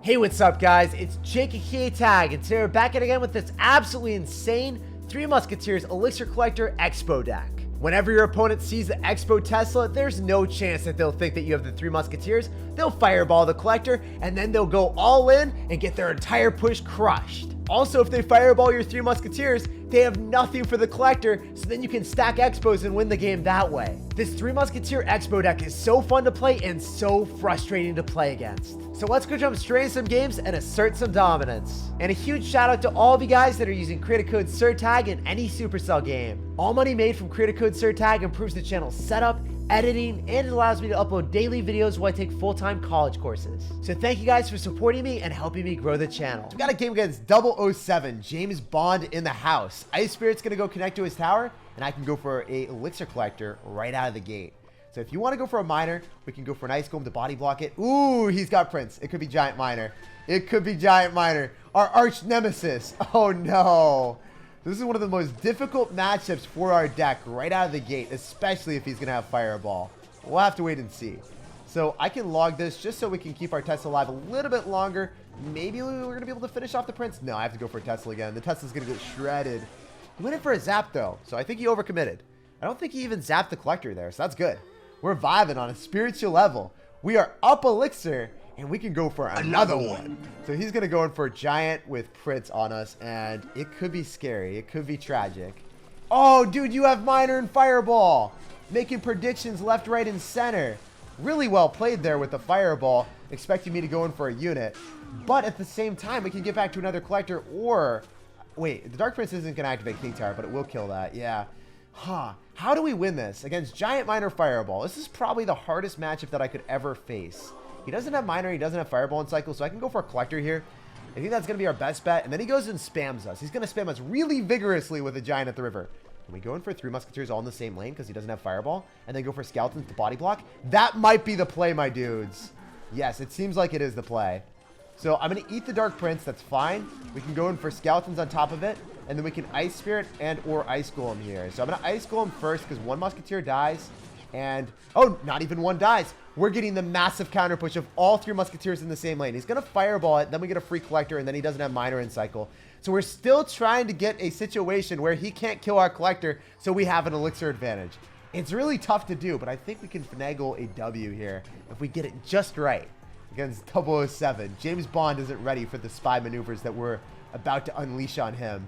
Hey, what's up guys? It's SirTagCR, and today we're back at it again with this absolutely insane Three Musketeers Elixir Collector Expo deck. Whenever your opponent sees the Expo Tesla, there's no chance that they'll think that you have the Three Musketeers. They'll fireball the collector, and then they'll go all in and get their entire push crushed. Also, if they fireball your Three Musketeers, they have nothing for the collector, so then you can stack Expos and win the game that way. This Three Musketeer Expo deck is so fun to play and so frustrating to play against. So let's go jump straight into some games and assert some dominance. And a huge shout out to all of you guys that are using creator code SirTag in any Supercell game. All money made from creator code SirTag improves the channel's setup, editing, and it allows me to upload daily videos while I take full-time college courses. So thank you guys for supporting me and helping me grow the channel. We got a game against 007, James Bond in the house. Ice Spirit's gonna go connect to his tower, and I can go for a elixir collector right out of the gate. So if you want to go for a miner, we can go for an ice golem to body block it. Ooh, he's got Prince. It could be giant miner. It could be giant miner. Our arch nemesis. Oh no. This is one of the most difficult matchups for our deck right out of the gate, especially if he's going to have fireball. We'll have to wait and see. So I can log this just so we can keep our Tesla alive a little bit longer. Maybe we're going to be able to finish off the Prince. No, I have to go for a Tesla again. The Tesla's going to get shredded. He went in for a zap though, so I think he overcommitted. I don't think he even zapped the collector there, so that's good. We're vibing on a spiritual level. We are up elixir, and we can go for another one. So he's going to go in for a giant with Prince on us, and it could be scary. It could be tragic. Oh, dude, you have miner and fireball. Making predictions left, right, and center. Really well played there with the fireball, expecting me to go in for a unit. But at the same time, we can get back to another collector, or... Wait, the Dark Prince isn't going to activate King Tower, but it will kill that. Yeah. Huh. How do we win this? Against Giant Miner Fireball. This is probably the hardest matchup that I could ever face. He doesn't have Miner, he doesn't have Fireball in cycle, so I can go for a Collector here. I think that's going to be our best bet. And then he goes and spams us. He's going to spam us really vigorously with a Giant at the river. Can we go in for Three Musketeers all in the same lane because he doesn't have Fireball? And then go for Skeletons to body block? That might be the play, my dudes. Yes, it seems like it is the play. So I'm going to eat the Dark Prince. That's fine. We can go in for Skeletons on top of it. And then we can Ice Spirit and or Ice Golem here. So I'm going to Ice Golem first because one Musketeer dies. And, oh, not even one dies. We're getting the massive counter push of all three Musketeers in the same lane. He's going to Fireball it. Then we get a free Collector. And then he doesn't have Miner in cycle. So we're still trying to get a situation where he can't kill our Collector. So we have an Elixir advantage. It's really tough to do. But I think we can finagle a W here if we get it just right against 007. James Bond isn't ready for the spy maneuvers that we're about to unleash on him.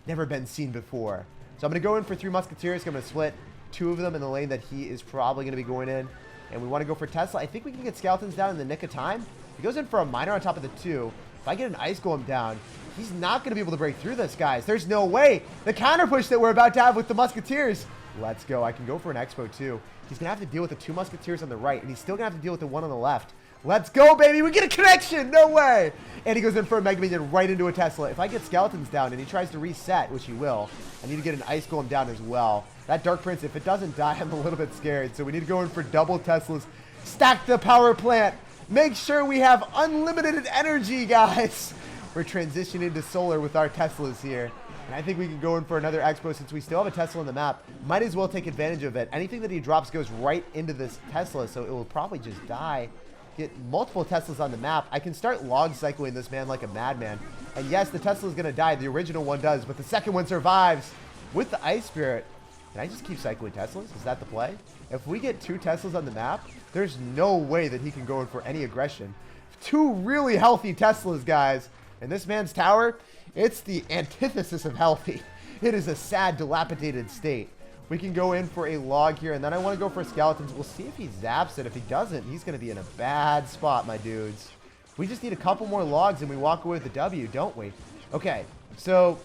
Never been seen before. So I'm going to go in for Three Musketeers. I'm going to split two of them in the lane that he is probably going to be going in. And we want to go for Tesla. I think we can get Skeletons down in the nick of time. He goes in for a Miner on top of the two. If I get an Ice Golem down, he's not going to be able to break through this, guys. There's no way. The counter push that we're about to have with the Musketeers. Let's go. I can go for an Expo too. He's going to have to deal with the two Musketeers on the right. And he's still going to have to deal with the one on the left. Let's go, baby. We get a connection. No way. And he goes in for a Mega Minion right into a Tesla. If I get Skeletons down and he tries to reset, which he will, I need to get an Ice Golem down as well. That Dark Prince, if it doesn't die, I'm a little bit scared. So we need to go in for double Teslas. Stack the power plant. Make sure we have unlimited energy, guys. We're transitioning to solar with our Teslas here. And I think we can go in for another Expo since we still have a Tesla on the map. Might as well take advantage of it. Anything that he drops goes right into this Tesla, so it will probably just die. Get multiple Teslas on the map. I can start log cycling this man like a madman. And yes, the Tesla is going to die. The original one does, but the second one survives with the Ice Spirit. Can I just keep cycling Teslas? Is that the play? If we get two Teslas on the map, there's no way that he can go in for any aggression. Two really healthy Teslas, guys. And this man's tower, it's the antithesis of healthy. It is a sad, dilapidated state. We can go in for a log here, and then I want to go for Skeletons. We'll see if he zaps it. If he doesn't, he's going to be in a bad spot, my dudes. We just need a couple more logs, and we walk away with the W, don't we? Okay, so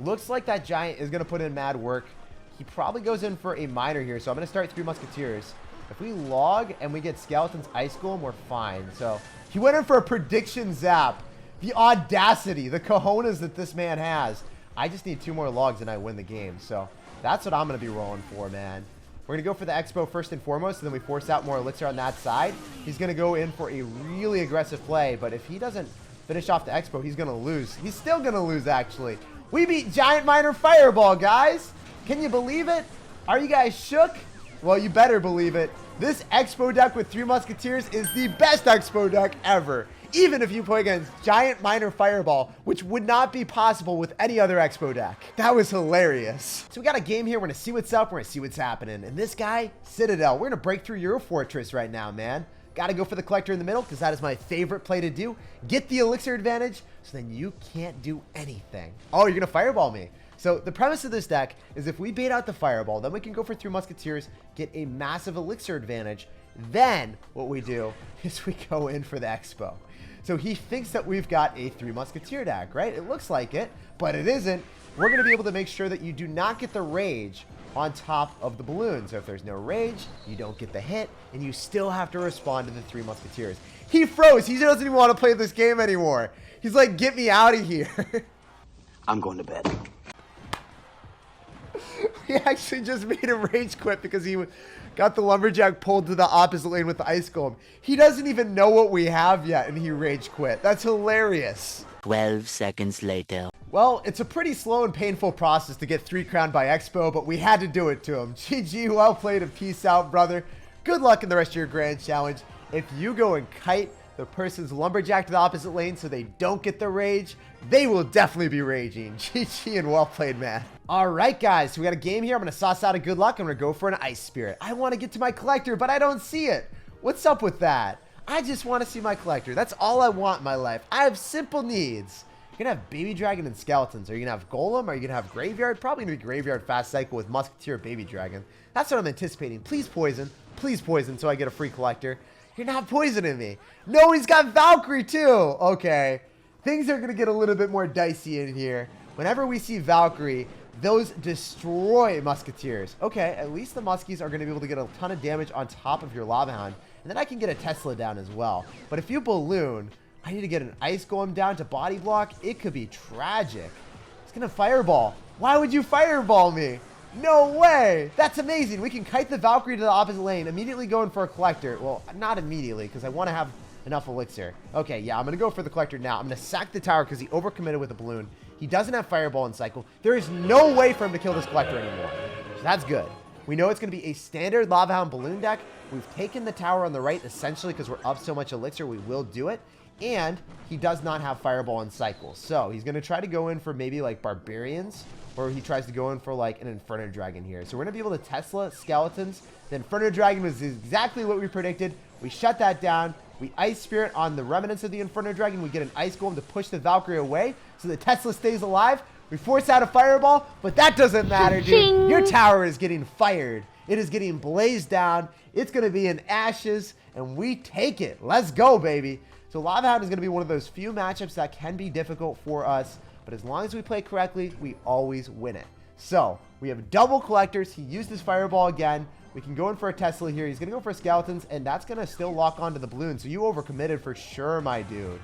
looks like that Giant is going to put in mad work. He probably goes in for a Miner here, so I'm going to start Three Musketeers. If we log and we get Skeletons Ice Golem, we're fine. So he went in for a prediction zap. The audacity, the cojones that this man has. I just need two more logs and I win the game. So that's what I'm going to be rolling for, man. We're going to go for the Expo first and foremost, and then we force out more Elixir on that side. He's going to go in for a really aggressive play, but if he doesn't finish off the Expo, he's going to lose. He's still going to lose, actually. We beat Giant Miner Fireball, guys. Can you believe it? Are you guys shook? Well, you better believe it. This Expo deck with 3 musketeers is the best Expo deck ever. Even if you play against Giant Miner Fireball, which would not be possible with any other Expo deck. That was hilarious. So we got a game here. We're gonna see what's up. We're gonna see what's happening. And this guy, Citadel, we're gonna break through your fortress right now, man. Gotta go for the collector in the middle because that is my favorite play to do. Get the elixir advantage so then you can't do anything. Oh, you're gonna fireball me. So the premise of this deck is if we bait out the fireball, then we can go for 3 musketeers, get a massive elixir advantage. Then what we do is we go in for the Expo. So he thinks that we've got a 3 musketeer deck, right? It looks like it, but it isn't. We're going to be able to make sure that you do not get the rage on top of the balloon. So if there's no rage, you don't get the hit, and you still have to respond to the 3 musketeers. He froze. He doesn't even want to play this game anymore. He's like, get me out of here. I'm going to bed. He actually just made a rage quit because he got the lumberjack pulled to the opposite lane with the ice golem. He doesn't even know what we have yet, and he rage quit. That's hilarious. 12 seconds later. Well, it's a pretty slow and painful process to get 3 crowned by Expo, but we had to do it to him. GG, well played, and peace out, brother. Good luck in the rest of your grand challenge. If you go and kite the person's lumberjack to the opposite lane so they don't get the rage, they will definitely be raging. GG and well played, man. All right, guys, so we got a game here. I'm going to sauce out a good luck. I'm going to go for an ice spirit. I want to get to my collector, but I don't see it. What's up with that? I just want to see my collector. That's all I want in my life. I have simple needs. You're going to have baby dragon and skeletons. Are you going to have golem? Are you going to have graveyard? Probably going to be graveyard fast cycle with musketeer baby dragon. That's what I'm anticipating. Please poison so I get a free collector. You're not poisoning me. No, he's got Valkyrie too. Okay. Things are going to get a little bit more dicey in here. Whenever we see Valkyrie, those destroy musketeers. Okay, at least the muskies are going to be able to get a ton of damage on top of your lava hound. And then I can get a Tesla down as well. But if you balloon, I need to get an ice golem down to body block. It could be tragic. It's going to fireball. Why would you fireball me? No way. That's amazing. We can kite the Valkyrie to the opposite lane, immediately going for a collector. Well, not immediately because I want to have enough elixir. Okay, yeah, I'm going to go for the collector now. I'm going to sack the tower because he overcommitted with a balloon. He doesn't have fireball in cycle. There is no way for him to kill this collector anymore. So that's good. We know it's going to be a standard Lava Hound balloon deck. We've taken the tower on the right essentially because we're up so much elixir. We will do it. And he does not have fireball in cycle. So he's going to try to go in for maybe like barbarians, or he tries to go in for like an Inferno Dragon here. So we're going to be able to Tesla skeletons. The Inferno Dragon was exactly what we predicted. We shut that down. We Ice Spirit on the remnants of the Inferno Dragon. We get an Ice Golem to push the Valkyrie away so the Tesla stays alive. We force out a Fireball, but that doesn't matter, dude. Your tower is getting fired. It is getting blazed down. It's going to be in ashes, and we take it. Let's go, baby. So Lava Hound is going to be one of those few matchups that can be difficult for us, but as long as we play correctly, we always win it. So we have double collectors. He used his Fireball again. We can go in for a Tesla here. He's going to go for skeletons, and that's going to still lock onto the balloon. So you overcommitted for sure, my dude.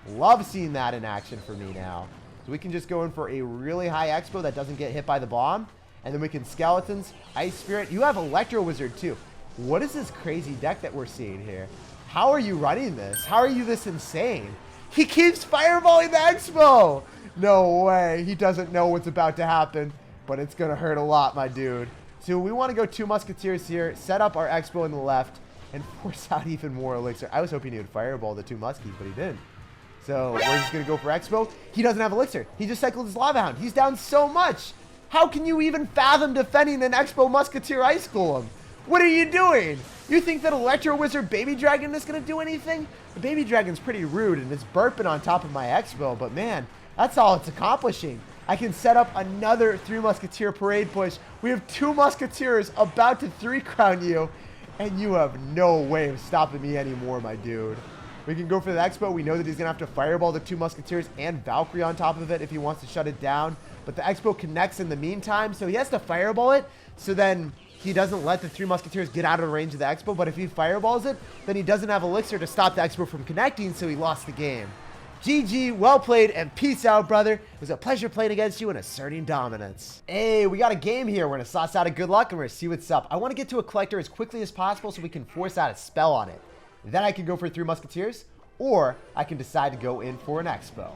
Love seeing that in action for me now. So we can just go in for a really high Expo that doesn't get hit by the bomb. And then we can skeletons, Ice Spirit. You have Electro Wizard too. What is this crazy deck that we're seeing here? How are you running this? How are you this insane? He keeps fireballing the Expo. No way. He doesn't know what's about to happen, but it's going to hurt a lot, my dude. So we want to go 2 musketeers here, set up our Expo in the left, and force out even more elixir. I was hoping he would fireball the 2 muskies, but he didn't. So we're just going to go for Expo. He doesn't have elixir. He just cycled his Lava Hound. He's down so much. How can you even fathom defending an Expo Musketeer Ice Golem? What are you doing? You think that Electro Wizard Baby Dragon is going to do anything? The Baby Dragon's pretty rude, and it's burping on top of my Expo, but man, that's all it's accomplishing. I can set up another 3 Musketeer parade push. We have 2 Musketeers about to 3 crown you, and you have no way of stopping me anymore, my dude. We can go for the Expo. We know that he's going to have to fireball the 2 Musketeers and Valkyrie on top of it if he wants to shut it down. But the Expo connects in the meantime, so he has to fireball it. So then he doesn't let the 3 Musketeers get out of the range of the Expo. But if he fireballs it, then he doesn't have elixir to stop the Expo from connecting, so he lost the game. GG, well played, and peace out, brother. It was a pleasure playing against you and asserting dominance. Hey, we got a game here. We're going to sauce out a good luck, and we're going to see what's up. I want to get to a collector as quickly as possible so we can force out a spell on it. Then I can go for 3 Musketeers, or I can decide to go in for an Expo.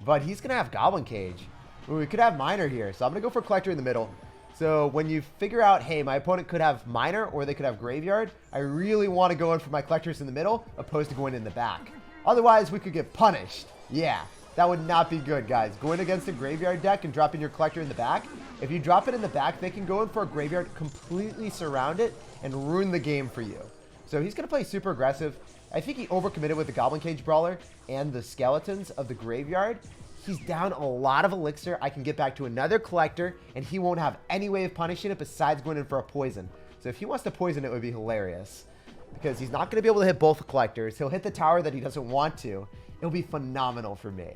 But he's going to have Goblin Cage. Ooh, we could have Miner here, so I'm going to go for Collector in the middle. So when you figure out, hey, my opponent could have miner or they could have graveyard, I really want to go in for my collectors in the middle opposed to going in the back. Otherwise, we could get punished. Yeah, that would not be good, guys. Going against a graveyard deck and dropping your collector in the back. If you drop it in the back, they can go in for a graveyard, completely surround it, and ruin the game for you. So he's going to play super aggressive. I think he overcommitted with the Goblin Cage Brawler and the skeletons of the graveyard. He's down a lot of elixir. I can get back to another collector, and he won't have any way of punishing it besides going in for a poison. So if he wants to poison it, would be hilarious. Because he's not going to be able to hit both collectors. He'll hit the tower that he doesn't want to. It'll be phenomenal for me.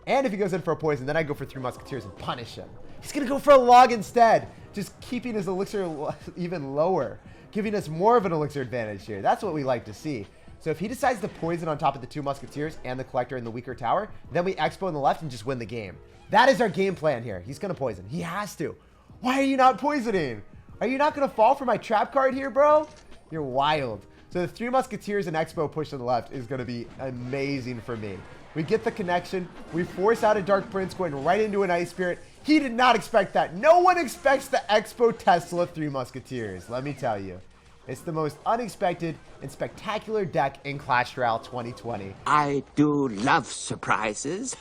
And if he goes in for a poison, then I go for 3 musketeers and punish him. He's going to go for a log instead, just keeping his elixir even lower, giving us more of an elixir advantage here. That's what we like to see. So if he decides to poison on top of the 2 musketeers and the collector in the weaker tower, then we expo on the left and just win the game. That is our game plan here. He's going to poison. He has to. Why are you not poisoning? Are you not going to fall for my trap card here, bro? You're wild. So the 3 musketeers and expo push to the left is going to be amazing for me. We get the connection. We force out a Dark Prince going right into an Ice Spirit. He did not expect that. No one expects the expo Tesla 3 musketeers, let me tell you. It's the most unexpected and spectacular deck in Clash Royale 2020. I do love surprises.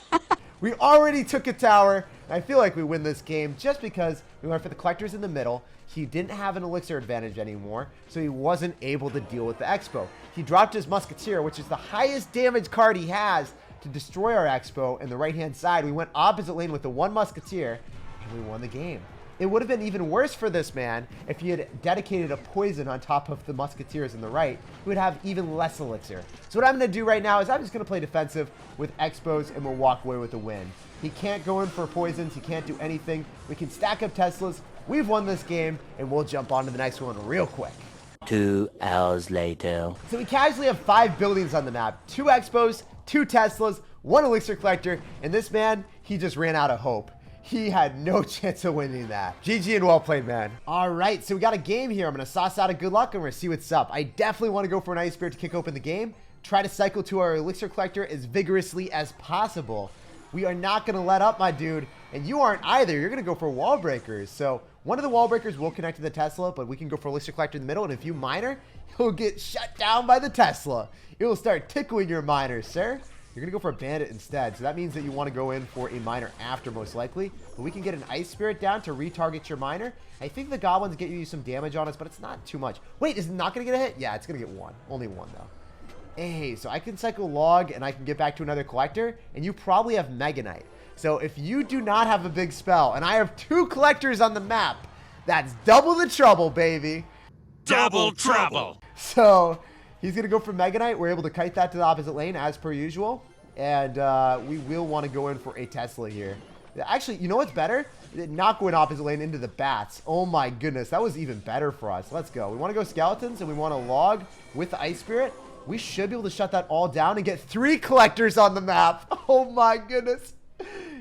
We already took a tower, and I feel like we win this game just because we went for the collectors in the middle. He didn't have an elixir advantage anymore, so he wasn't able to deal with the expo. He dropped his musketeer, which is the highest damage card he has, to destroy our expo in the right-hand side. We went opposite lane with the 1 musketeer, and we won the game. It would have been even worse for this man if he had dedicated a poison on top of the musketeers in the right. He would have even less elixir. So what I'm going to do right now is I'm just going to play defensive with expos, and we'll walk away with a win. He can't go in for poisons. He can't do anything. We can stack up Teslas. We've won this game, and we'll jump on to the next one real quick. 2 hours later. So we casually have 5 buildings on the map. 2 expos, 2 Teslas, 1 elixir collector, and this man, he just ran out of hope. He had no chance of winning that. GG and well played, man. All right, so we got a game here. I'm going to sauce out a good luck, and we're going to see what's up. I definitely want to go for an Ice Spirit to kick open the game. Try to cycle to our elixir collector as vigorously as possible. We are not going to let up, my dude. And you aren't either. You're going to go for wall breakers. So one of the wall breakers will connect to the Tesla, but we can go for elixir collector in the middle. And if you miner, you'll get shut down by the Tesla. It will start tickling your miners, sir. You're going to go for a bandit instead. So that means that you want to go in for a miner after, most likely. But we can get an Ice Spirit down to retarget your miner. I think the goblins get you some damage on us, but it's not too much. Wait, is it not going to get a hit? Yeah, it's going to get 1. Only 1, though. Hey, so I can cycle log, and I can get back to another collector. And you probably have Mega Knight. So if you do not have a big spell, and I have 2 collectors on the map, that's double the trouble, baby. Double trouble. So he's going to go for Mega Knight. We're able to kite that to the opposite lane as per usual. And we will want to go in for a Tesla here. Actually, you know what's better? Not going opposite lane into the bats. Oh my goodness, that was even better for us. Let's go. We want to go skeletons, and we want to log with the Ice Spirit. We should be able to shut that all down and get 3 collectors on the map. Oh my goodness.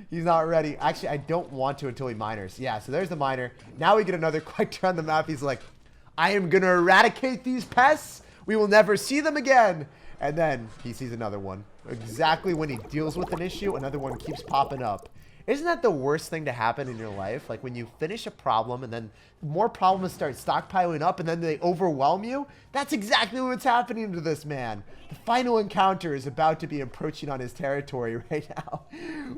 He's not ready. Actually, I don't want to until he miners. Yeah, so there's the miner. Now we get another collector on the map. He's like, I am going to eradicate these pests. We will never see them again. And then he sees another one. Exactly when he deals with an issue, another one keeps popping up. Isn't that the worst thing to happen in your life? Like when you finish a problem and then more problems start stockpiling up and then they overwhelm you? That's exactly what's happening to this man. The final encounter is about to be approaching on his territory right now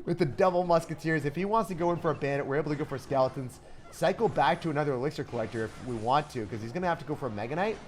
with the double musketeers. If he wants to go in for a bandit, we're able to go for skeletons. Cycle back to another elixir collector if we want to, because he's going to have to go for a Mega Knight.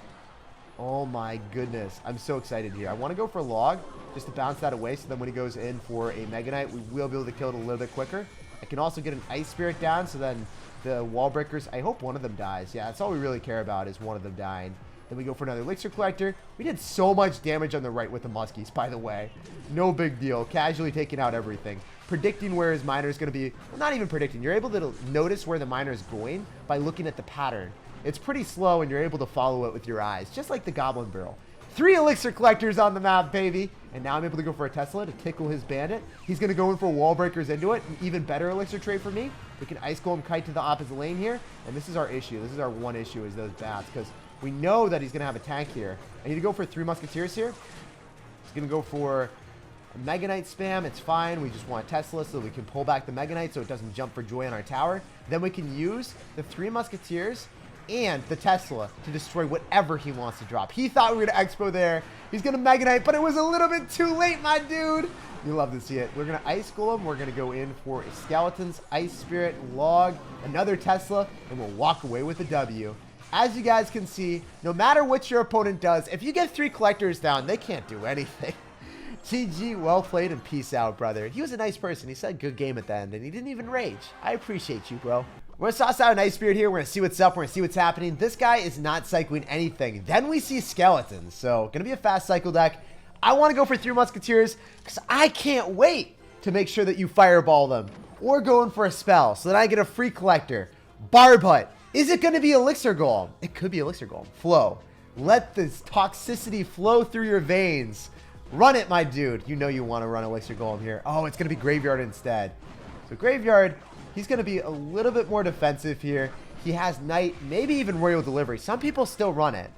Oh my goodness. I'm so excited here. I want to go for log just to bounce that away, so then when he goes in for a Mega Knight, we will be able to kill it a little bit quicker. I can also get an Ice Spirit down, so then the wall breakers, I hope one of them dies. Yeah, that's all we really care about, is one of them dying. Then we go for another elixir collector. We did so much damage on the right with the muskies, by the way. No big deal. Casually taking out everything. Predicting where his miner is going to be. Well, not even predicting. You're able to notice where the miner is going by looking at the pattern. It's pretty slow, and you're able to follow it with your eyes, just like the Goblin Barrel. 3 elixir collectors on the map, baby. And now I'm able to go for a Tesla to tickle his bandit. He's going to go in for wall breakers into it. An even better elixir trade for me. We can Ice Golem kite to the opposite lane here. And this is our issue. This is our one issue, is those bats. Because we know that he's going to have a tank here. I need to go for 3 musketeers here. He's going to go for Mega Knight spam, it's fine. We just want Tesla so we can pull back the Mega Knight so it doesn't jump for joy on our tower. Then we can use the 3 musketeers and the Tesla to destroy whatever he wants to drop. He thought we were going to expo there. He's going to Mega Knight, but it was a little bit too late, my dude. You love to see it. We're going to Ice Golem. We're going to go in for a Skeletons, Ice Spirit, Log, another Tesla, and we'll walk away with a W. As you guys can see, no matter what your opponent does, if you get 3 collectors down, they can't do anything. GG, well played, and peace out, brother. He was a nice person. He said good game at the end, and he didn't even rage. I appreciate you, bro. We're going to sauce out an Ice Spirit here. We're going to see what's up. We're going to see what's happening. This guy is not cycling anything. Then we see Skeletons. So, going to be a fast cycle deck. I want to go for 3 Musketeers because I can't wait to make sure that you fireball them or go in for a spell so that I get a free collector. Barb Hut. Is it going to be Elixir Golem? It could be Elixir Golem. Flow. Let this toxicity flow through your veins. Run it, my dude. You know you want to run Elixir Golem here. Oh, it's going to be Graveyard instead. So Graveyard, he's going to be a little bit more defensive here. He has Knight, maybe even Royal Delivery. Some people still run it.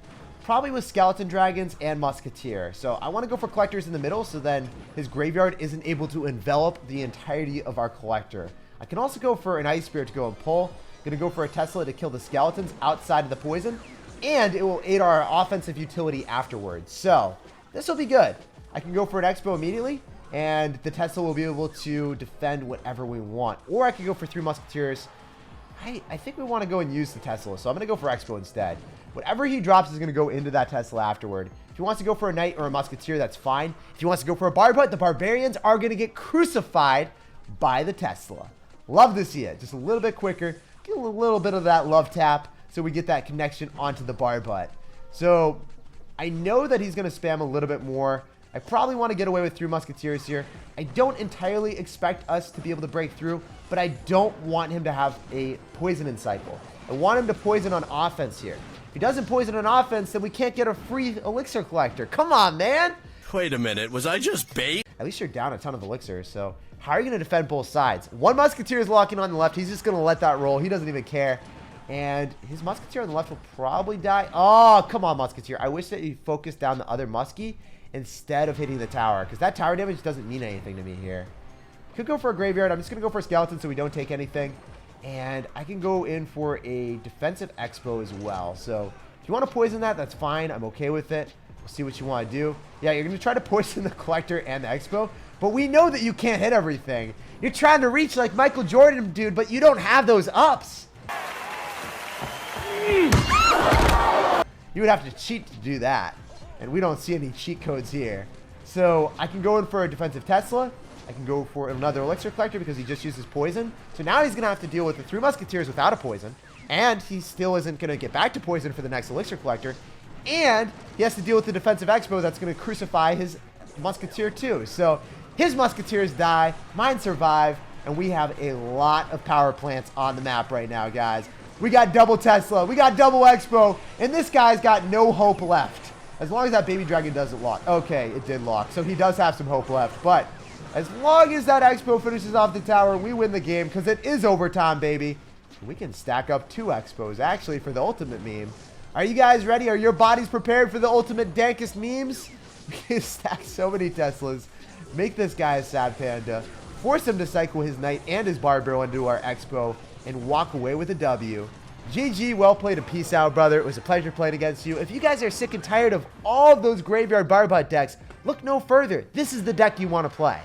Probably with Skeleton Dragons and Musketeer. So I want to go for Collectors in the middle so then his Graveyard isn't able to envelop the entirety of our Collector. I can also go for an Ice Spirit to go and pull. Going to go for a Tesla to kill the Skeletons outside of the poison. And it will aid our offensive utility afterwards. So this will be good. I can go for an Expo immediately. And the Tesla will be able to defend whatever we want. Or I could go for 3 Musketeers. I think we want to go and use the Tesla. So I'm going to go for Expo instead. Whatever he drops is going to go into that Tesla afterward. If he wants to go for a Knight or a Musketeer, that's fine. If he wants to go for a Barb Hut, the Barbarians are going to get crucified by the Tesla. Love to see it. Just a little bit quicker. Get a little bit of that love tap so we get that connection onto the Barb Hut. So I know that he's going to spam a little bit more. I probably want to get away with 3 Musketeers here. I don't entirely expect us to be able to break through, but I don't want him to have a poison cycle. I want him to poison on offense here. If he doesn't poison on offense, then we can't get a free elixir collector. Come on, man. Wait a minute, was I just bait? At least you're down a ton of elixirs, so how are you going to defend both sides? 1 Musketeer is locking on the left. He's just going to let that roll. He doesn't even care. And his Musketeer on the left will probably die. Oh, come on, Musketeer. I wish that he focused down the other Muskie instead of hitting the tower, because that tower damage doesn't mean anything to me here. Could go for a Graveyard. I'm just going to go for a Skeleton so we don't take anything. And I can go in for a defensive Expo as well. So if you want to poison that, that's fine. I'm okay with it. We'll see what you want to do. Yeah, you're going to try to poison the Collector and the Expo. But we know that you can't hit everything. You're trying to reach like Michael Jordan, dude, but you don't have those ups. You would have to cheat to do that. And we don't see any cheat codes here. So I can go in for a defensive Tesla. I can go for another Elixir Collector because he just uses poison. So now he's going to have to deal with the 3 Musketeers without a poison. And he still isn't going to get back to poison for the next Elixir Collector. And he has to deal with the defensive Expo that's going to crucify his Musketeer too. So his Musketeers die, mine survive, and we have a lot of power plants on the map right now, guys. We got double Tesla, we got double Expo, and this guy's got no hope left. As long as that baby dragon doesn't lock. Okay, it did lock, so he does have some hope left. But as long as that Expo finishes off the tower, we win the game, because it is overtime, baby. We can stack up 2 Expos, actually, for the ultimate meme. Are you guys ready? Are your bodies prepared for the ultimate dankest memes? We can stack so many Teslas. Make this guy a sad panda. Force him to cycle his Knight and his Barbaro into our Expo and walk away with a W. GG, well played, and peace out, brother. It was a pleasure playing against you. If you guys are sick and tired of all of those Graveyard Barb Hut decks, look no further. This is the deck you want to play.